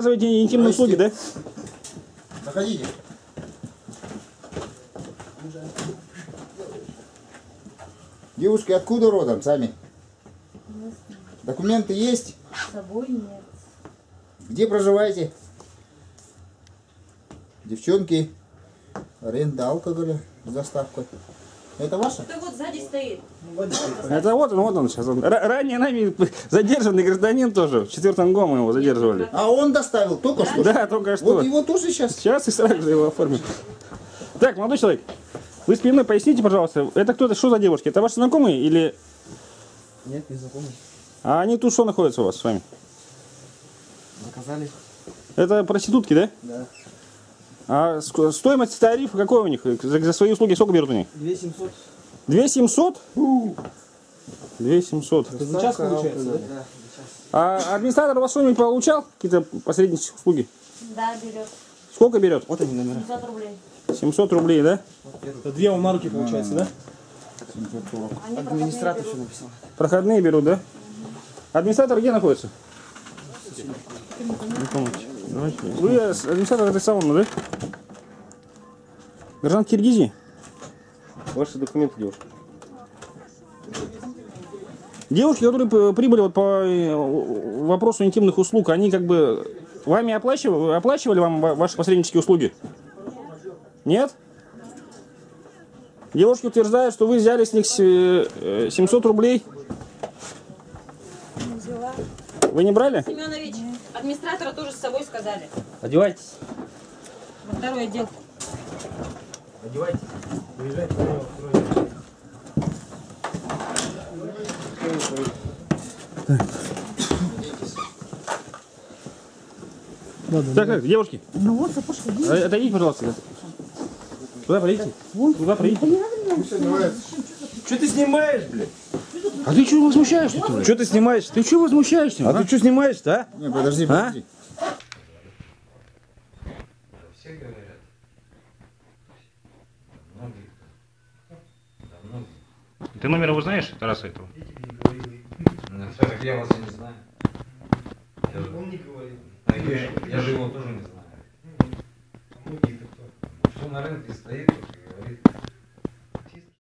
Оказываете интимные услуги, да? Заходите. Девушки, откуда родом сами? Документы есть? С собой нет. Где проживаете? Девчонки, аренда алкоголя с доставкой. Это ваше? Ты вот сзади стоит. Это вот он сейчас. Ранее нами задержанный гражданин тоже. В 4-м ГО мы его задерживали. А он доставил только что? Да, только что. Вот его тоже сейчас? Сейчас и сразу же его оформим. Так, молодой человек, вы спиной поясните, пожалуйста, это кто-то, что за девушки? Это ваши знакомые или... Нет, не знакомый. А они тут что находятся у вас с вами? Заказали? Это проститутки, да? Да. А стоимость тарифа какой у них? За свои услуги сколько берут они? 2700. 2700? 2700. Это за час получается, да? Да. А администратор у вас что-нибудь получал? Какие-то посреднические услуги? Да, берет. Сколько берет? Вот они номера. 700 рублей. 700 рублей, да? Это две вам на руки получается, да? Они Администратор все написал. Проходные берут, да? Администратор где находится? Не помните. Давайте. Вы администратор этой салона, да? Гражданка Киргизии? Ваши документы, девушка. Девушки, которые прибыли вот по вопросу интимных услуг, они как бы вами оплачивали вам ваши посреднические услуги? Нет? Девушки утверждают, что вы взяли с них 700 рублей. не взяла. Вы не брали? Семенович, администратора тоже с собой сказали. Одевайтесь. Во второй отдел. Одевайтесь. Выезжайте. Так, девушки. Ну вот, сапожка есть. Отойдите, пожалуйста. Туда пройдите. Туда пройдите. Что ты снимаешь, блядь? А ты что возмущаешься? Что ты снимаешь? Ты что возмущаешься? А ты что снимаешь-то, а? Не, подожди, подожди. Все говорят. Многие. Ты номер его знаешь, Тараса этого? Так я вас и не знаю. Он не говорит. Я же его тоже не знаю. Что на рынке стоит,